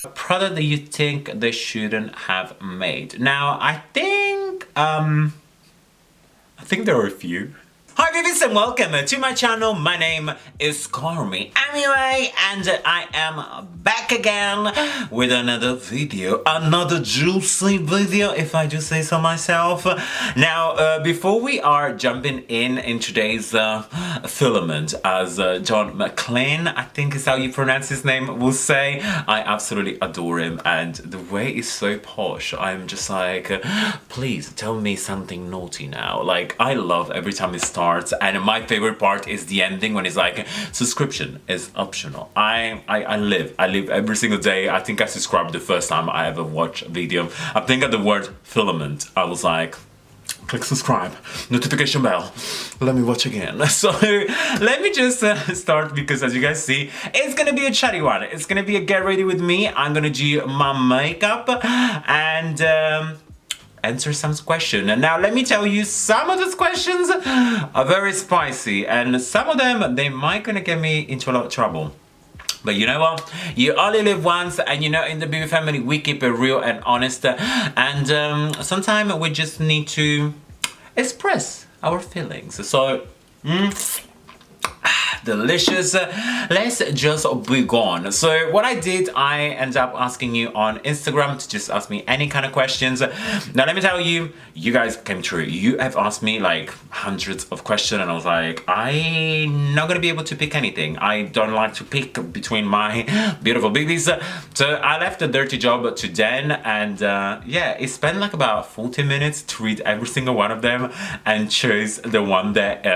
A product that you think they shouldn't have made. Now, I think there are a few. Hi Bibies and welcome to my channel. My name is Carmi anyway, and I am back again with another video, another juicy video if I do say so myself. Now before we are jumping in today's filament, as John McClane, I think is how you pronounce his name, will say, I absolutely adore him, and the way he's so posh, I'm just like, please tell me something naughty now. Like, I love every time he starts. And my favorite part is the ending when it's like, subscription is optional. I live every single day. I think I subscribed the first time I ever watched a video. I think at the word filament, I was like, click subscribe, notification bell, let me watch again. So let me just start, because as you guys see, it's gonna be a chatty one. It's gonna be a get ready with me. I'm gonna do my makeup and answer some questions. And now let me tell you, some of those questions are very spicy, and some of them, they might gonna get me into a lot of trouble. But you know what? You only live once, and you know, in the Bibi family, we keep it real and honest. And sometimes we just need to express our feelings. So, delicious. Let's just be gone. So what I did, I ended up asking you on Instagram to just ask me any kind of questions. Now let me tell you, you guys came true. You have asked me like hundreds of questions, and I was like, I'm not gonna be able to pick anything. I don't like to pick between my beautiful babies. So I left a dirty job to Dan, and yeah, it spent like about 40 minutes to read every single one of them and choose the one that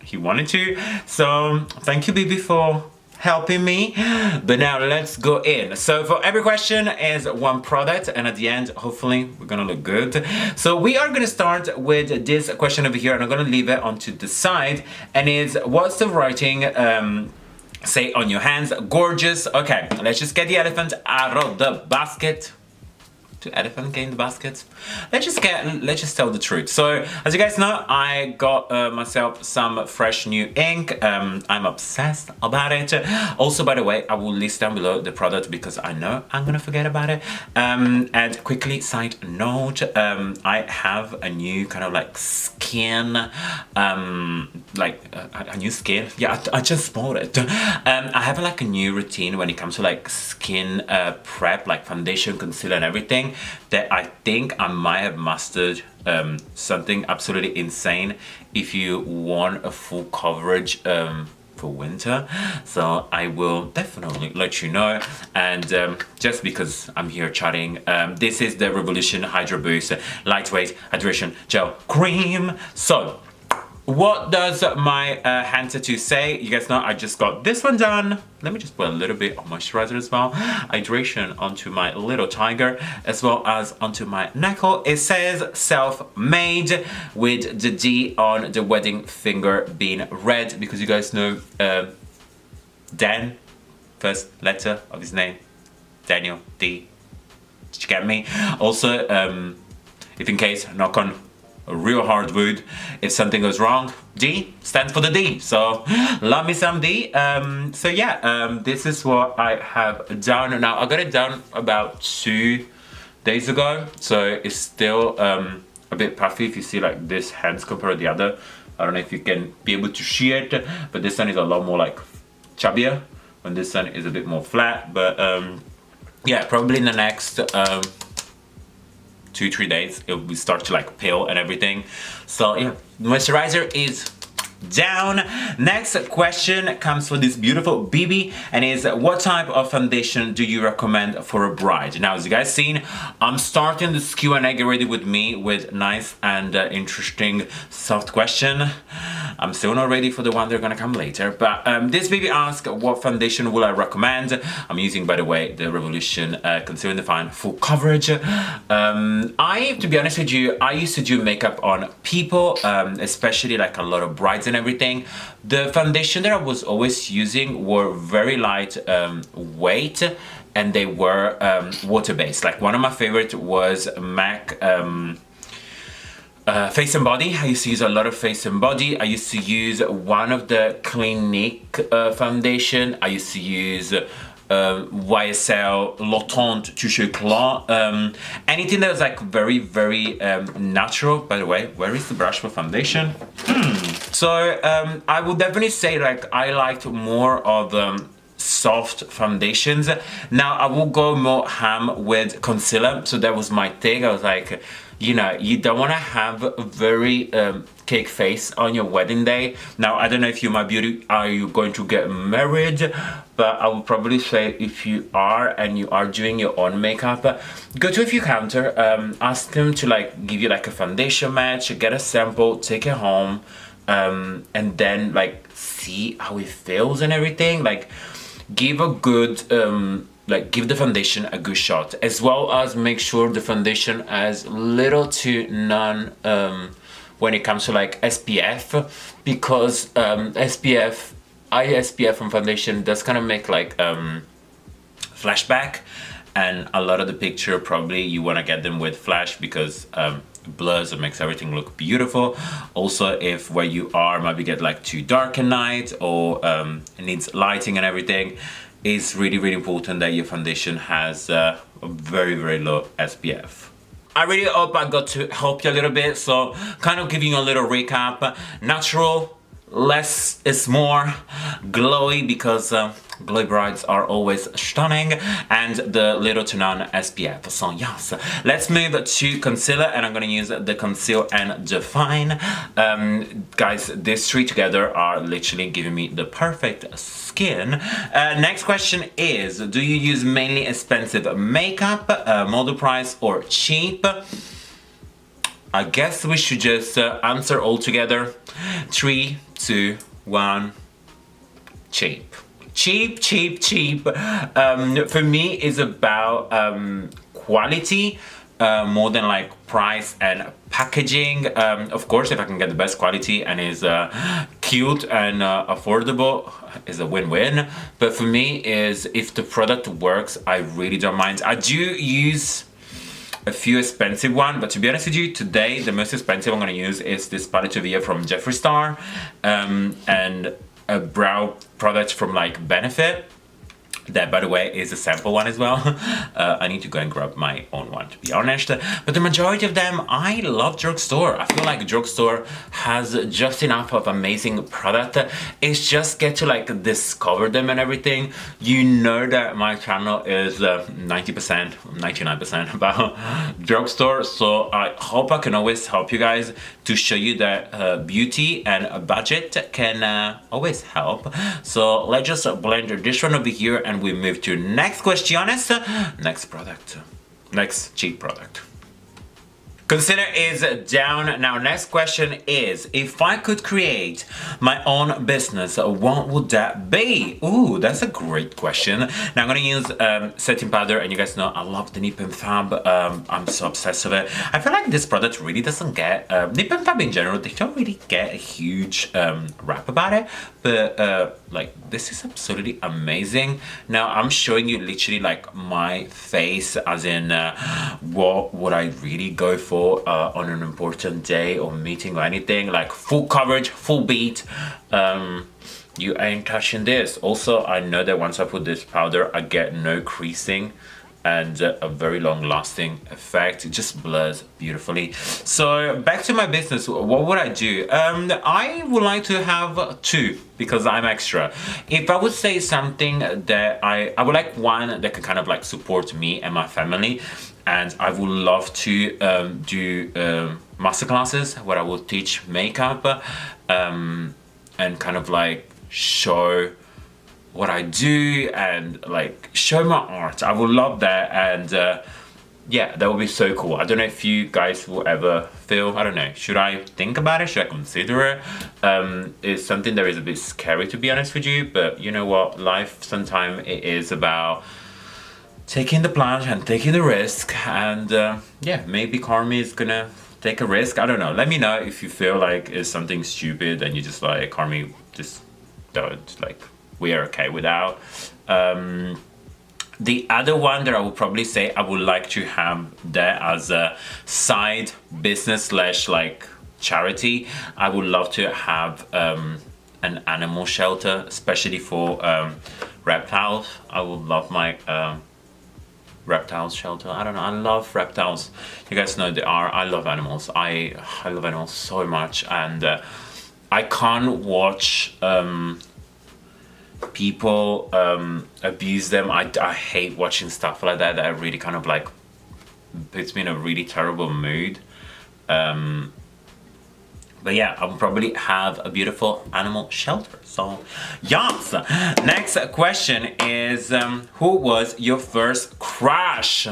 he wanted to. So thank you, Bibi, for helping me. But now let's go in. So for every question is one product, and at the end, hopefully, we're gonna look good. So we are gonna start with this question over here, and I'm gonna leave it onto the side, and is, what's the writing say on your hands? Gorgeous. Okay, let's just get the elephant out of the basket. Elephant get in the basket. Let's just tell the truth. So as you guys know, I got myself some fresh new ink. I'm obsessed about it. Also, by the way, I will list down below the product because I know I'm gonna forget about it. And quickly, side note, I have a new kind of like skin, like a new skin. Yeah, I just bought it. I have like a new routine when it comes to like skin prep, like foundation, concealer, and everything, that I think I might have mastered something absolutely insane if you want a full coverage for winter. So I will definitely let you know. And just because I'm here chatting, this is the Revolution Hydro Boost Lightweight Hydration Gel Cream. So what does my hand tattoo say? You guys know I just got this one done. Let me just put a little bit of moisturizer as well. Hydration onto my little tiger, as well as onto my knuckle. It says Self-Made, with the D on the wedding finger being red, because you guys know Dan, first letter of his name, Daniel, D. Did you get me? Also, if in case, knock on a real hard wood, if something goes wrong, D stands for the D. So love me some D. So yeah, this is what I have done. Now I got it done about 2 days ago, so it's still a bit puffy. If you see like this hands compared to the other, I don't know if you can be able to see it, but this one is a lot more like chubbier, and this one is a bit more flat. But yeah, probably in the next 2-3 days it will start to like peel and everything. So yeah, moisturizer is down. Next question comes from this beautiful Bibi, and is, what type of foundation do you recommend for a bride? Now, as you guys seen, I'm starting this Q&A get ready with me with nice and interesting soft question. I'm still not ready for the one they're gonna come later, but this Bibi asked, what foundation will I recommend? I'm using, by the way, the Revolution Conceal and Define Full Coverage. To be honest with you, I used to do makeup on people, especially like a lot of brides and everything. The foundation that I was always using were very light weight, and they were water-based. Like, one of my favorite was MAC Face and Body. I used to use a lot of Face and Body. I used to use one of the Clinique foundation. I used to use YSL, L'Automne, Touche Éclat, anything that was like very, very natural. By the way, where is the brush for foundation? So I would definitely say like I liked more of soft foundations. Now I will go more ham with concealer, so that was my thing. I was like, you know, you don't want to have a very cake face on your wedding day. Now I don't know if you, my beauty, are you going to get married, but I would probably say if you are and you are doing your own makeup, go to a few counter, ask them to like give you like a foundation match, get a sample, take it home, and then like see how it feels and everything. Like give a good like give the foundation a good shot, as well as make sure the foundation has little to none when it comes to like SPF, because SPF, eye SPF on foundation does kind of make like flashback, and a lot of the picture probably you want to get them with flash because blurs and makes everything look beautiful. Also, if where you are maybe get like too dark at night or it needs lighting and everything, it's really, really important that your foundation has a very, very low SPF. I really hope I got to help you a little bit. So kind of giving you a little recap. Natural, less is more. Glowy, because glowy brides are always stunning, and the little to none SPF. So yes, let's move to concealer, and I'm gonna use the Conceal and Define. Guys, these three together are literally giving me the perfect skin. Next question is, do you use mainly expensive makeup, model price, or cheap? I guess we should just answer all together. 3, 2, 1. Cheap. Cheap, cheap, cheap. For me, it's about quality more than like price and packaging. Of course, if I can get the best quality and is cute and affordable, is a win-win. But for me, is if the product works, I really don't mind. I do use a few expensive one, but to be honest with you, today the most expensive I'm gonna use is this palette of year from Jeffree Star, and a brow product from like Benefit. That, by the way, is a sample one as well. I need to go and grab my own one, to be honest. But the majority of them, I love drugstore. I feel like drugstore has just enough of amazing product. It's just get to like discover them and everything. You know that my channel is 90%, 99% about drugstore. So I hope I can always help you guys to show you that beauty and budget can always help. So let's just blend this one over here, and we move to next questiones, next product, next cheap product. Concealer is down. Now, next question is, if I could create my own business, what would that be? Ooh, that's a great question. Now, I'm gonna use setting powder, and you guys know I love the Nip+Fab. I'm so obsessed with it. I feel like this product really doesn't get, Nip+Fab in general, they don't really get a huge rap about it, but like, this is absolutely amazing. Now, I'm showing you literally like my face, as in what would I really go for on an important day or meeting or anything, like full coverage, full beat. You ain't touching this. Also, I know that once I put this powder, I get no creasing and a very long lasting effect. It just blurs beautifully. So back to my business, what would I do? I would like to have two, because I'm extra. If I would say something that I would like one that can kind of like support me and my family, and I would love to do masterclasses where I will teach makeup and kind of like show what I do and like show my art. I would love that, and yeah, that would be so cool. I don't know if you guys will ever feel, I don't know, should I think about it? Should I consider it? It's something that is a bit scary, to be honest with you, but you know what? Life sometimes it is about taking the plunge and taking the risk, and yeah, maybe Carmi is gonna take a risk. I don't know. Let me know if you feel like it's something stupid and you just like, Carmi, just don't, like, we are okay without. The other one that I would probably say I would like to have that as a side business slash like charity. I would love to have an animal shelter, especially for reptiles. I would love my reptiles shelter. I don't know, I love reptiles. You guys know I love animals. I love animals so much, and I can't watch people abuse them. I hate watching stuff like that. That really kind of like puts me in a really terrible mood. But yeah, I'll probably have a beautiful animal shelter. So, yes. Next question is, who was your first crush?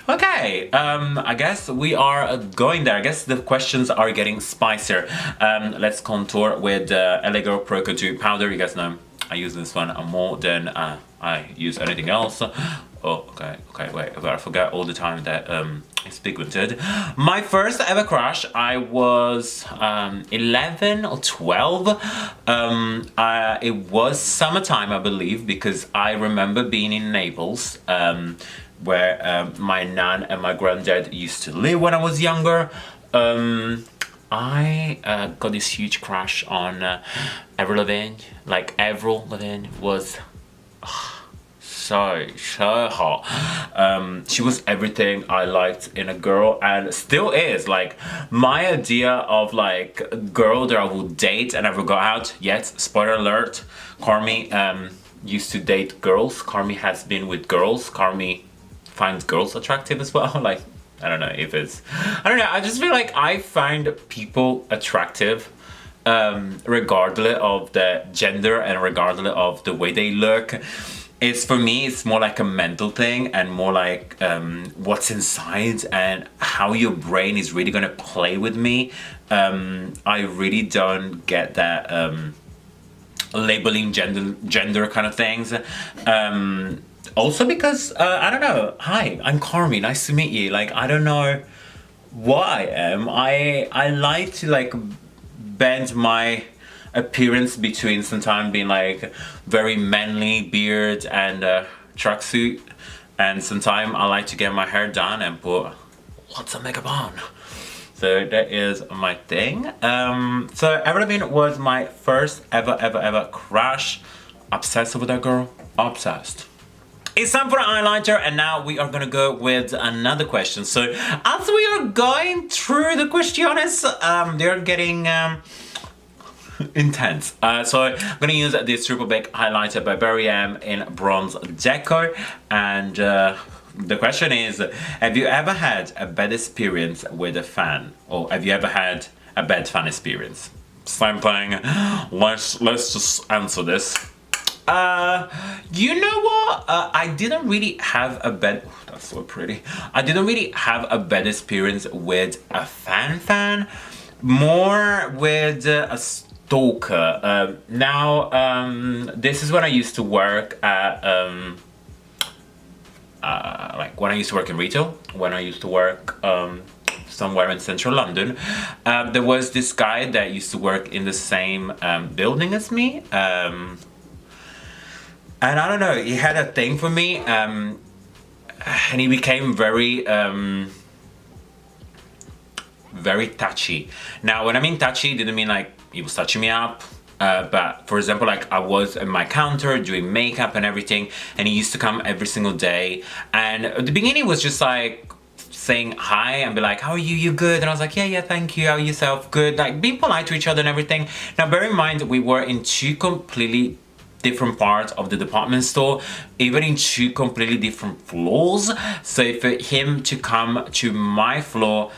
Okay, I guess we are going there. I guess the questions are getting spicier. Let's contour with LAGirl Pro Contour Powder. You guys know I use this one more than I use anything else. Oh, okay, wait, I forgot all the time that it's pigmented. My first ever crush, I was 11 or 12. It was summertime, I believe, because I remember being in Naples, where my nan and my granddad used to live when I was younger. I got this huge crush on Avril Lavigne. Like, Avril Lavigne was so hot. She was everything I liked in a girl, and still is. Like, my idea of like a girl that I would date and never go out yet, spoiler alert, Carmi used to date girls. Carmi has been with girls. Carmi finds girls attractive as well. Like, I don't know if it's, I don't know, I just feel like I find people attractive regardless of the gender and regardless of the way they look. It's, for me, it's more like a mental thing, and more like what's inside and how your brain is really gonna play with me. I really don't get that labeling gender kind of things. Also because, I don't know, hi, I'm Carmi, nice to meet you. Like, I don't know what I am. I like to like bend my appearance between sometimes being like very manly beard and tracksuit, and sometimes I like to get my hair done and put lots of makeup on. So that is my thing. So Avril Lavigne was my first ever crush. Obsessed with that girl, obsessed. It's time for an highlighter, and now we are gonna go with another question. So as we are going through the questions, they're getting intense. So I'm gonna use this Triple Bake highlighter by Barry M in Bronze Deco, and the question is, have you ever had a bad experience with a fan, or have you ever had a bad fan experience? Same thing. Let's just answer this. You know what? I didn't really have a bad. Oh, that's so pretty. I didn't really have a bad experience with a fan. More with a stalker. This is when I used to work at like when I used to work in retail. When I used to work somewhere in central London, there was this guy that used to work in the same building as me. And I don't know, he had a thing for me, and he became very touchy. Now, when I mean touchy, it didn't mean like he was touching me up, but for example, like I was at my counter doing makeup and everything, and he used to come every single day, and at the beginning it was just like saying hi and be like, how are you, you good? And I was like, yeah, thank you, how are yourself? Good, like being polite to each other and everything. Now bear in mind, we were in two completely different parts of the department store, even in two completely different floors. So for him to come to my floor,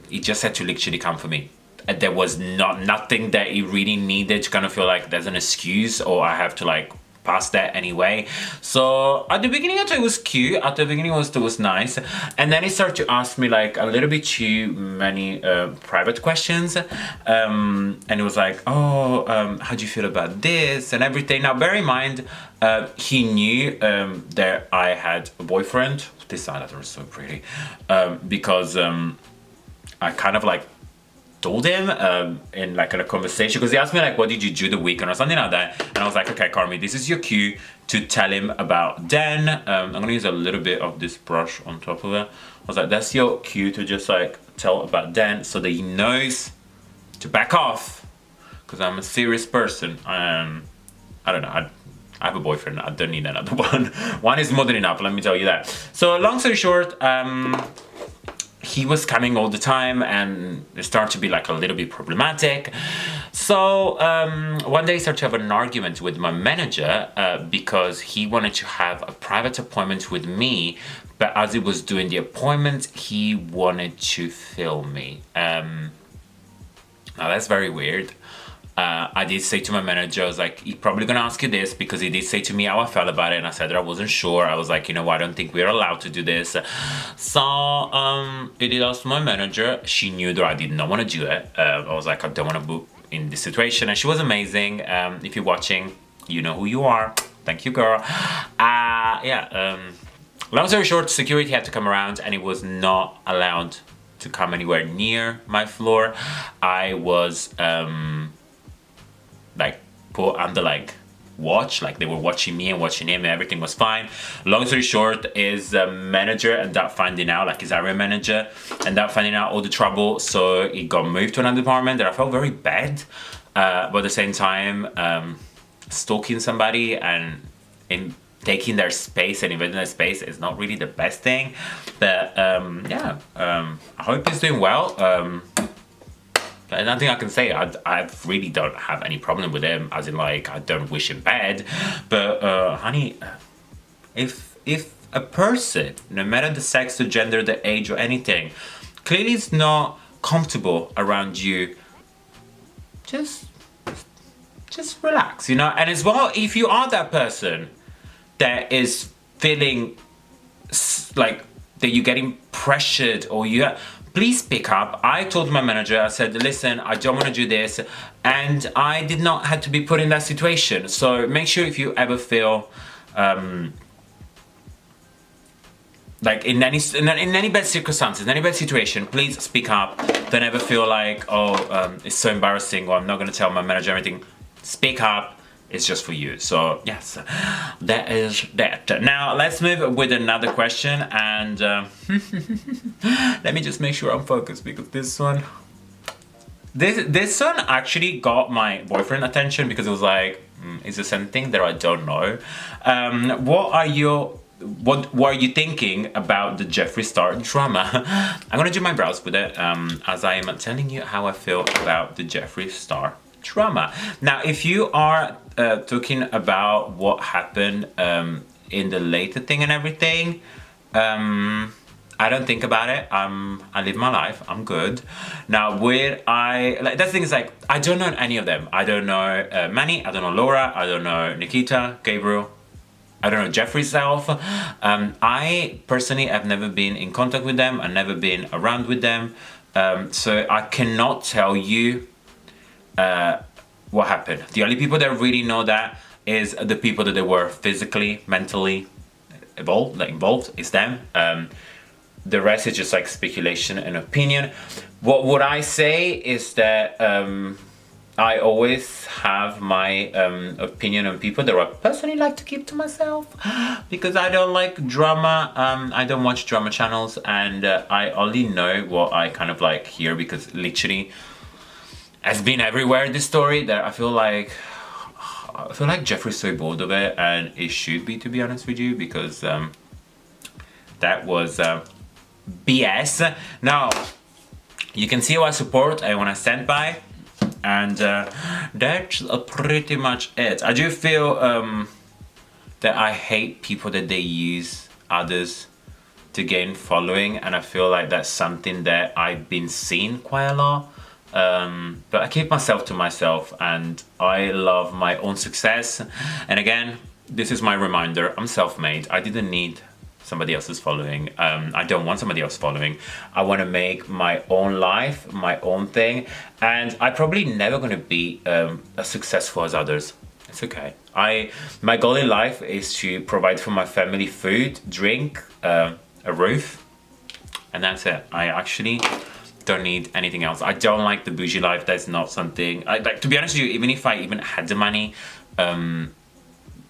he just had to literally come for me. There was nothing that he really needed to kind of feel like there's an excuse or I have to like pass that anyway. So at the beginning I thought it was cute, at the beginning it was nice, and then he started to ask me like a little bit too many private questions, and it was like, oh, how do you feel about this and everything. Now bear in mind, he knew that I had a boyfriend. This highlighter is so pretty, because I kind of like told him in like a conversation, because he asked me like, what did you do the weekend or something like that, and I was like, okay Carmi, this is your cue to tell him about Dan. I'm gonna use a little bit of this brush on top of it. I was like, that's your cue to just like tell about Dan so that he knows to back off, because I'm a serious person. I don't know, I have a boyfriend, I don't need another one. One is more than enough, let me tell you that. So long story short, he was coming all the time and it started to be like a little bit problematic. So one day I started to have an argument with my manager because he wanted to have a private appointment with me, but as he was doing the appointment, he wanted to film me. Now that's very weird. I did say to my manager, I was like, he's probably gonna ask you this, because he did say to me how I felt about it, and I said that I wasn't sure. I was like, you know what, I don't think we're allowed to do this. So he did ask my manager. She knew that I did not want to do it. I was like, I don't want to book in this situation, and she was amazing. If you're watching, you know who you are. Thank you, girl. Long story short, security had to come around, and it was not allowed to come anywhere near my floor. I was like put under like watch, like they were watching me and watching him, and everything was fine. Long story short, his manager ended up finding out, like his area manager ended up finding out all the trouble, so he got moved to another department. That I felt very bad, but at the same time, stalking somebody and taking their space and invading their space is not really the best thing. But I hope he's doing well. Nothing I can say. I really don't have any problem with him, as in like I don't wish him bad. But honey, if a person, no matter the sex, the gender, the age, or anything, clearly is not comfortable around you, just relax, you know. And as well, if you are that person that is feeling like that you're getting pressured, or please speak up. I told my manager, I said, listen, I don't want to do this, and I did not have to be put in that situation. So make sure if you ever feel like in any bad circumstances, in any bad situation, please speak up. Don't ever feel like, it's so embarrassing, or I'm not going to tell my manager everything. Speak up. It's just for you. So yes, that is that. Now let's move with another question, and let me just make sure I'm focused, because this one actually got my boyfriend attention, because it was like, is there something that I don't know? What are you thinking about the Jeffree Star drama? I'm gonna do my brows with it, as I am telling you how I feel about the Jeffree Star drama. Now, if you are talking about what happened in the later thing and everything, I don't think about it. I live my life. I'm good. Now, that's the thing is, like, I don't know any of them. I don't know Manny. I don't know Laura. I don't know Nikita, Gabriel. I don't know Jeffree self. I personally have never been in contact with them. I've never been around with them. So I cannot tell you what happened. The only people that really know that is the people that they were physically, mentally involved is them. The rest is just like speculation and opinion. What would I say is that I always have my opinion on people that I personally like to keep to myself, because I don't like drama. I don't watch drama channels, and I only know what I kind of like hear, because literally has been everywhere, this story, that I feel like Jeffree's so bored of it, and it should be, to be honest with you, because that was BS. Now, you can see who I support and when I stand by, and that's pretty much it. I do feel that I hate people that they use others to gain following, and I feel like that's something that I've been seeing quite a lot. But I keep myself to myself, and I love my own success. And again, this is my reminder, I'm self-made. I didn't need somebody else's following. I don't want somebody else following. I want to make my own life, my own thing, and I'm probably never going to be as successful as others. It's okay. My goal in life is to provide for my family food, drink, a roof, and that's it. I actually don't need anything else. I don't like the bougie life. That's not something I like, to be honest with you. Even if I even had the money,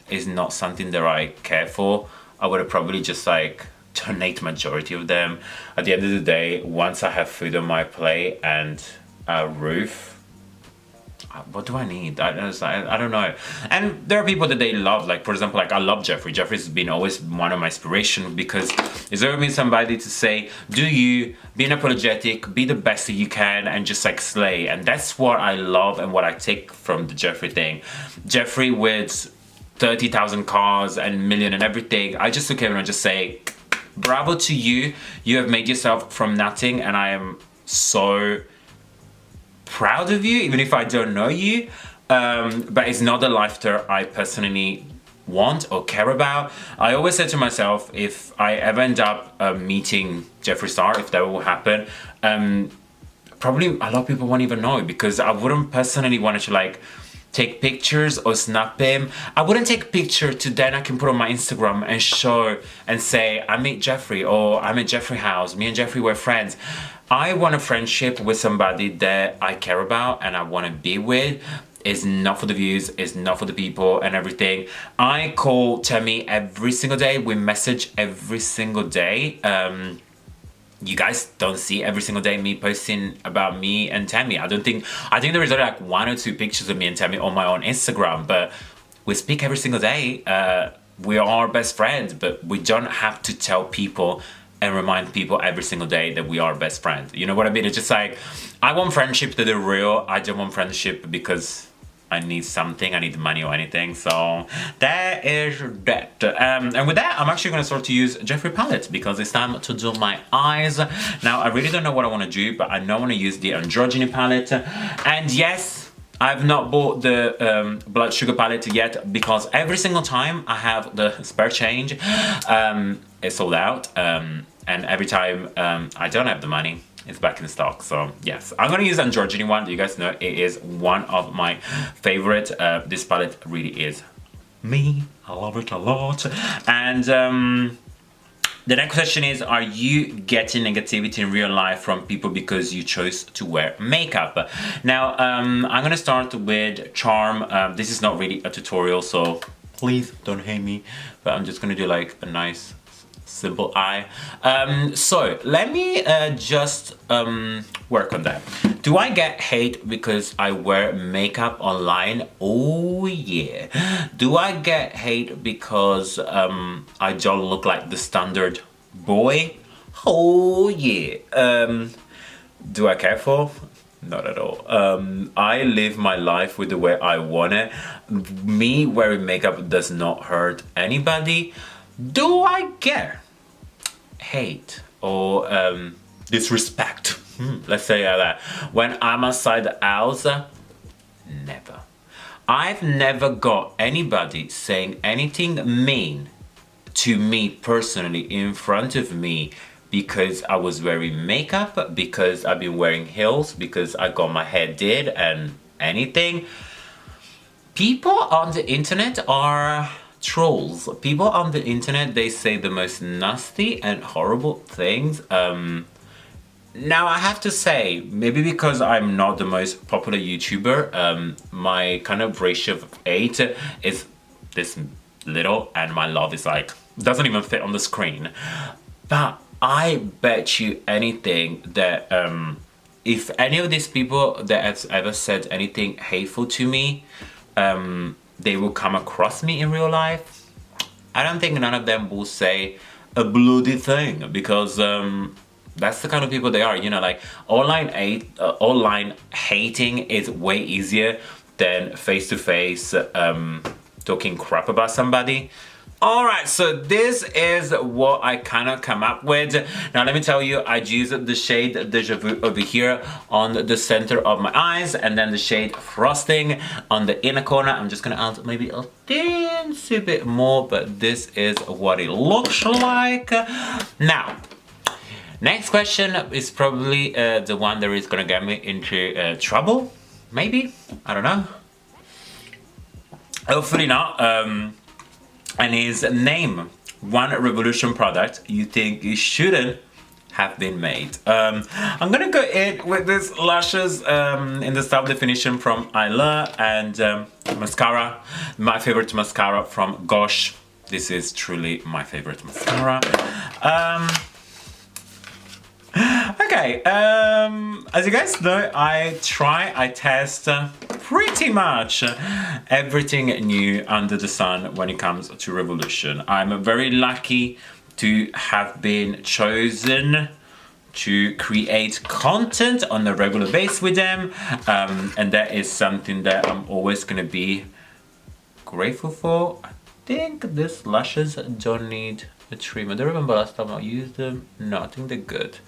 is not something that I care for. I would have probably just like donate majority of them. At the end of the day, once I have food on my plate and a roof, what do I need? I don't know. And there are people that they love, like for example, like I love Jeffree. Jeffree's been always one of my inspirations because it's always been somebody to say, do you, be unapologetic, be the best that you can, and just like slay. And that's what I love and what I take from the Jeffree thing. Jeffree with 30,000 cars and million and everything, I just look at him and just say, bravo to you. You have made yourself from nothing, and I am so proud of you, even if I don't know you. But it's not the lifestyle I personally want or care about. I always say to myself, if I ever end up meeting Jeffree Star, if that will happen, probably a lot of people won't even know, because I wouldn't personally want to like take pictures or snap him. I wouldn't take a picture to then I can put on my Instagram and show and say I met Jeffree, or I'm at Jeffree house, me and Jeffree were friends. I want a friendship with somebody that I care about and I want to be with. It's not for the views, it's not for the people and everything. I call Tammy every single day, we message every single day. You guys don't see every single day me posting about me and Tammy. I think there is only like 1 or 2 pictures of me and Tammy on my own Instagram, but we speak every single day. We are best friends, but we don't have to tell people and remind people every single day that we are best friends. You know what I mean? It's just like, I want friendship that are real. I don't want friendship because I need something, I need money or anything. So that is that. And with that, I'm actually going to start to use Jeffree palette because it's time to do my eyes. Now, I really don't know what I want to do, but I know I want to use the Androgyny palette. And yes, I've not bought the Blood Sugar palette yet because every single time I have the spare change, it's sold out. And every time I don't have the money, it's back in stock. So yes, I'm gonna use Androgyny one. You guys know it is one of my favorite. This palette really is me. I love it a lot. And the next question is, are you getting negativity in real life from people because you chose to wear makeup? Now, I'm gonna start with Charm. This is not really a tutorial, so please don't hate me, but I'm just gonna do like a nice simple eye. So let me just work on that. Do I get hate because I wear makeup online? Oh yeah. Do I get hate because I don't look like the standard boy? Oh yeah. Do I care for? Not at all. I live my life with the way I want it. Me wearing makeup does not hurt anybody. Do I get hate or disrespect, let's say that, when I'm outside the house? Never. I've never got anybody saying anything mean to me personally in front of me because I was wearing makeup, because I've been wearing heels, because I got my hair did and anything. People on the internet are trolls. People on the internet, they say the most nasty and horrible things. Now I have to say, maybe because I'm not the most popular YouTuber, my kind of ratio of 8 is this little, and my love is like, doesn't even fit on the screen. But I bet you anything that if any of these people that have ever said anything hateful to me, they will come across me in real life, I don't think none of them will say a bloody thing, because that's the kind of people they are, you know, like online hating is way easier than face-to-face talking crap about somebody. Alright, so this is what I kind of come up with. Now let me tell you, I use the shade Deja Vu over here on the center of my eyes, and then the shade Frosting on the inner corner. I'm just gonna add maybe a teensy bit more, but this is what it looks like. Now, next question is probably the one that is gonna get me into trouble, maybe? I don't know. Hopefully not. And his name, one revolution product you think it shouldn't have been made. I'm gonna go in with this lashes in the Star Definition from Eylure, and mascara, my favorite mascara from Gosh. This is truly my favorite mascara. Okay, as you guys know, I test pretty much everything new under the sun when it comes to Revolution. I'm very lucky to have been chosen to create content on a regular basis with them, and that is something that I'm always gonna be grateful for. I think these lashes don't need a trim. I don't remember last time I used them. No, I think they're good.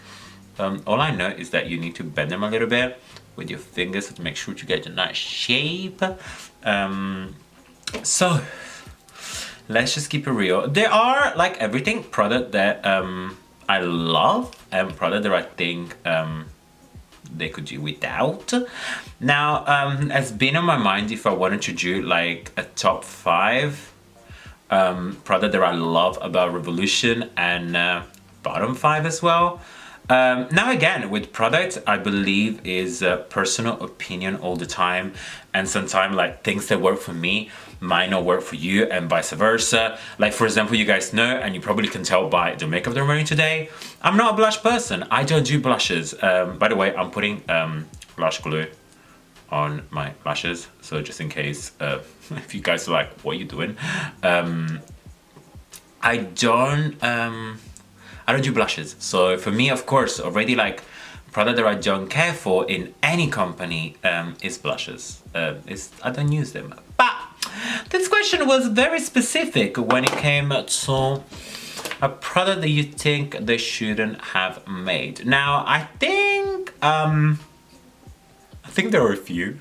All I know is that you need to bend them a little bit with your fingers to make sure to get a nice shape. So let's just keep it real. There are, like everything, product that I love and product that I think they could do without. Now, it's been on my mind if I wanted to do like a top 5 product that I love about Revolution and bottom 5 as well. Now again, with product, I believe is personal opinion all the time, and sometimes like things that work for me might not work for you and vice versa. Like for example, you guys know, and you probably can tell by the makeup that I'm wearing today, I'm not a blush person. I don't do blushes. By the way, I'm putting blush glue on my lashes, so just in case if you guys are like, what are you doing? I don't do blushes. So for me, of course, already like product that I don't care for in any company is blushes. I don't use them. But this question was very specific when it came to a product that you think they shouldn't have made. Now, I think there are a few.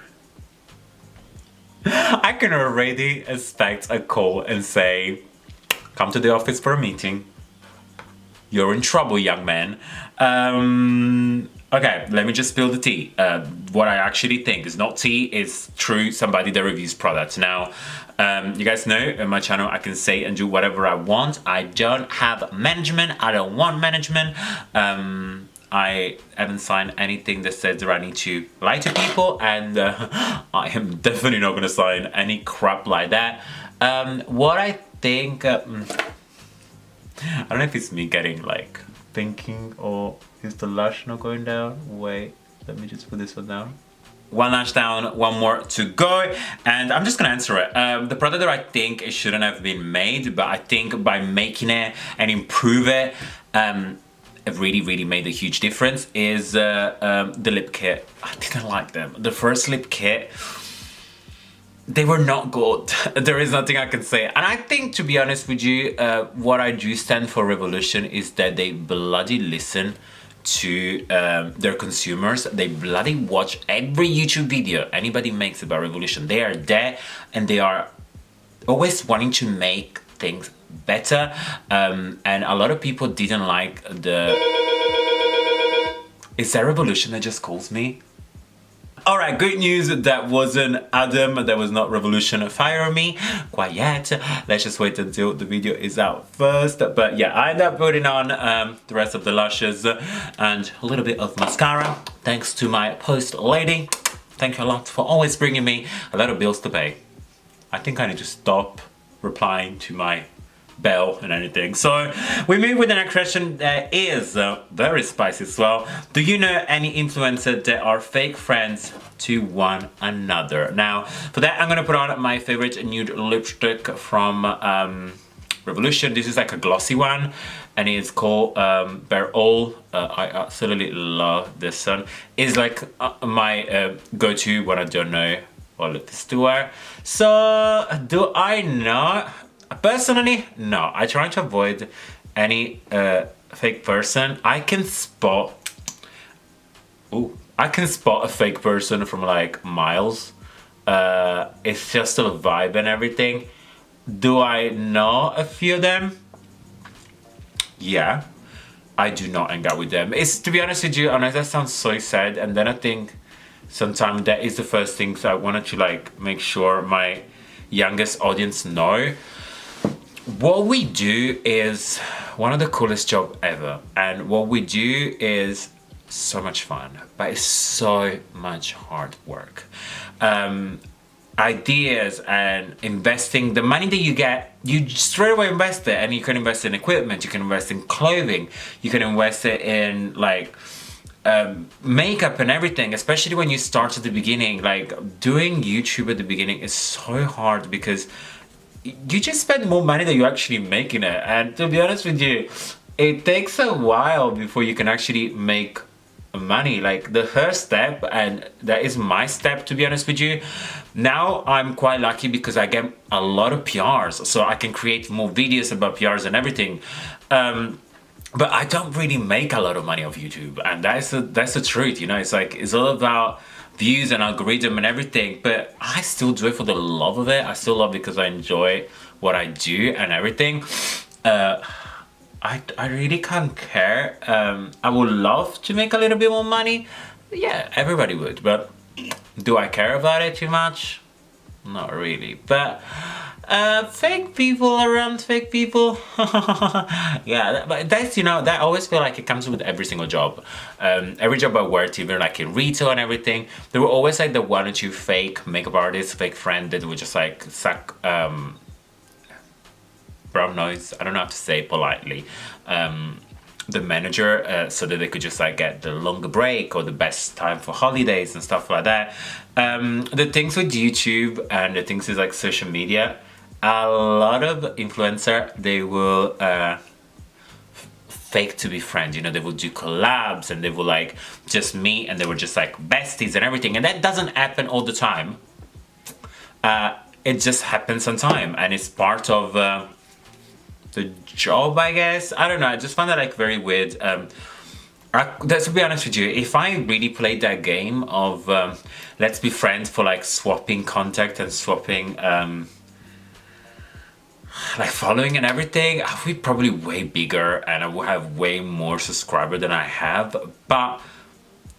I can already expect a call and say, come to the office for a meeting. You're in trouble, young man. Okay, let me just spill the tea. What I actually think is not tea, it's true somebody that reviews products. Now, you guys know on my channel I can say and do whatever I want. I don't have management, I don't want management. I haven't signed anything that says that I need to lie to people, and I am definitely not gonna sign any crap like that. What I think, I don't know if it's me getting like thinking, or is the lash not going down? Wait, let me just put this one down. One lash down, one more to go, and I'm just gonna answer it. The product that I think it shouldn't have been made, but I think by making it and improve it, it really made a huge difference, is the lip kit. I didn't like them. The first lip kit, they were not good. There is nothing I can say. And I think, to be honest with you, what I do stand for Revolution is that they bloody listen to their consumers. They bloody watch every YouTube video anybody makes about Revolution. They are there and they are always wanting to make things better. And a lot of people didn't like the... Is that Revolution that just calls me? Alright, good news, that wasn't Adam, that was not Revolution firing me quite yet. Let's just wait until the video is out first. But yeah, I ended up putting on the rest of the lashes and a little bit of mascara, thanks to my post lady. Thank you a lot for always bringing me a lot of bills to pay. I think I need to stop replying to my bell and anything. So we move with the next question that is very spicy as well. Do you know any influencers that are fake friends to one another? Now for that I'm gonna put on my favorite nude lipstick from Revolution. This is like a glossy one and it's called Bare All. I absolutely love this one. It's like my go-to when I don't know what lipstick to wear. So do I know? Personally, no. I try to avoid any fake person. I can spot a fake person from like miles. It's just a vibe and everything. Do I know a few of them? Yeah. I do not hang out with them. It's, to be honest with you, I know that sounds so sad, and then I think sometimes that is the first things I wanted to like make sure my youngest audience know. What we do is one of the coolest jobs ever, and what we do is so much fun, but it's so much hard work. Ideas and investing, the money that you get, you straight away invest it, and you can invest in equipment, you can invest in clothing, you can invest it in like makeup and everything, especially when you start at the beginning. Like, doing YouTube at the beginning is so hard because you just spend more money than you're actually making it. And to be honest with you, it takes a while before you can actually make money. Like, the first step, and that is my step, to be honest with you, now I'm quite lucky because I get a lot of PRs, so I can create more videos about PRs and everything. But I don't really make a lot of money off YouTube, and that's the truth, you know. It's like, it's all about views and algorithm and everything, but I still do it for the love of it. I still love it because I enjoy what I do and everything. I really can't care. I would love to make a little bit more money. Yeah, everybody would, but do I care about it too much? Not really. But fake people around fake people. Yeah, but that's, you know, that I always feel like it comes with every single job. Every job I worked, even like in retail and everything, there were always like the one or two fake makeup artists, fake friend that would just like suck brown noise, I don't know how to say it politely, the manager, so that they could just like get the longer break or the best time for holidays and stuff like that. The things with YouTube and the things with like social media, a lot of influencer, they will fake to be friends, you know. They will do collabs and they will like just meet and they were just like besties and everything, and that doesn't happen all the time. It just happens sometimes, and it's part of the job, I guess. I don't know, I just find that like very weird. To be honest with you, if I really played that game of let's be friends for like swapping contact and swapping like following and everything, I would be probably way bigger and I would have way more subscribers than I have. But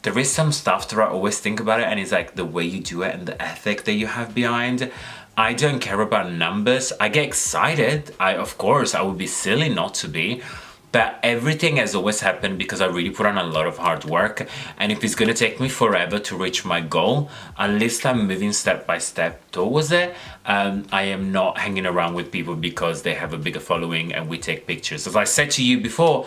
there is some stuff that I always think about it, and it's like the way you do it and the ethic that you have behind. I don't care about numbers. I get excited. Of course, I would be silly not to be. But everything has always happened because I really put on a lot of hard work. And if it's gonna take me forever to reach my goal, at least I'm moving step by step towards it. I am not hanging around with people because they have a bigger following and we take pictures. As I said to you before,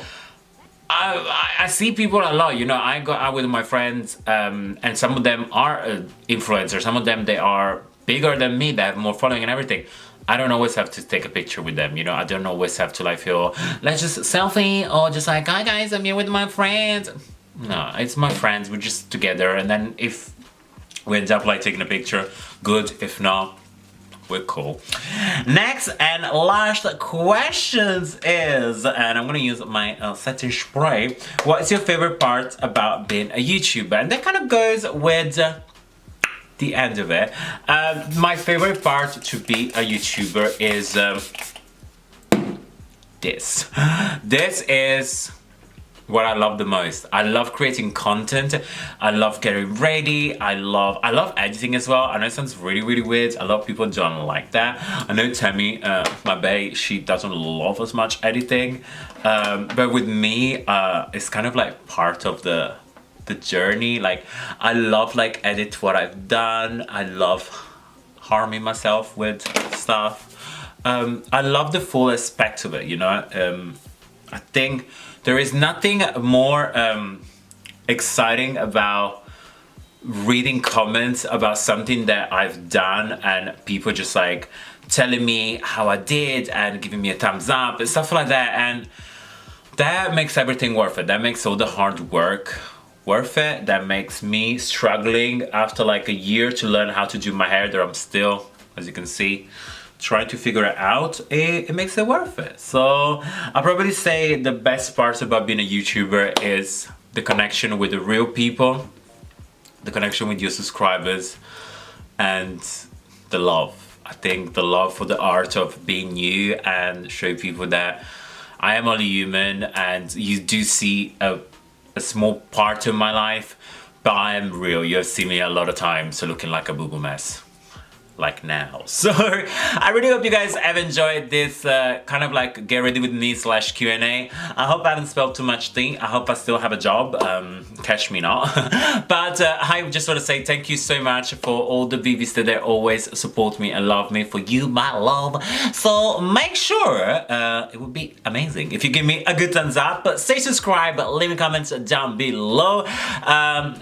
I see people a lot, you know. I go out with my friends and some of them are influencers. Some of them, they are bigger than me, they have more following and everything. I don't always have to take a picture with them, you know. I don't always have to like feel, let's just selfie, or just like, hi guys, I'm here with my friends. No, it's my friends, we're just together, and then if we end up like taking a picture, good. If not, we're cool. Next and last questions is, and I'm gonna use my setting spray. What is your favorite part about being a YouTuber? And that kind of goes with the end of it. My favorite part to be a YouTuber is this. This is what I love the most. I love creating content. I love getting ready. I love editing as well. I know it sounds really weird. A lot of people don't like that. I know Tammy, my bae, she doesn't love as much editing. But with me, it's kind of like part of the journey. Like, I love like edit what I've done. I love harming myself with stuff. I love the full aspect of it, you know. I think there is nothing more exciting about reading comments about something that I've done and people just like telling me how I did and giving me a thumbs up and stuff like that, and that makes everything worth it. That makes all the hard work worth it. That makes me struggling after like a year to learn how to do my hair, that I'm still, as you can see, trying to figure it out. It makes it worth it. So I'll probably say the best part about being a YouTuber is the connection with the real people, the connection with your subscribers, and the love. I think the love for the art of being you and show people that I am only human and you do see a small part of my life, but I am real. You've seen me a lot of times looking like a boo-boo mess. like now. So I really hope you guys have enjoyed this kind of like get ready with me / Q&A. I hope I haven't spelled too much tea. I hope I still have a job. Catch me not. But I just want to say thank you so much for all the Bibies that they always support me and love me. For you, my love. So make sure it would be amazing if you give me a good thumbs up. Stay subscribed, leave me comments down below.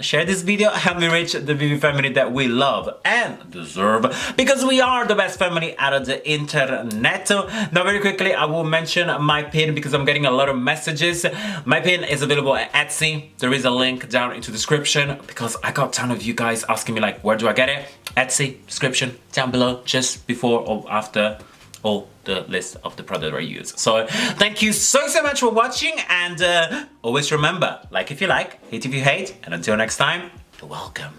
Share this video, help me reach the Bibi family that we love and deserve, because we are the best family out of the internet. Now very quickly I will mention my pin because I'm getting a lot of messages. My pin is available at Etsy. There is a link down into the description because I got a ton of you guys asking me like, where do I get it? Etsy, description down below, just before or after all the list of the product I use. So thank you so much for watching, and always remember, like if you like, hate if you hate, and until next time, you're welcome.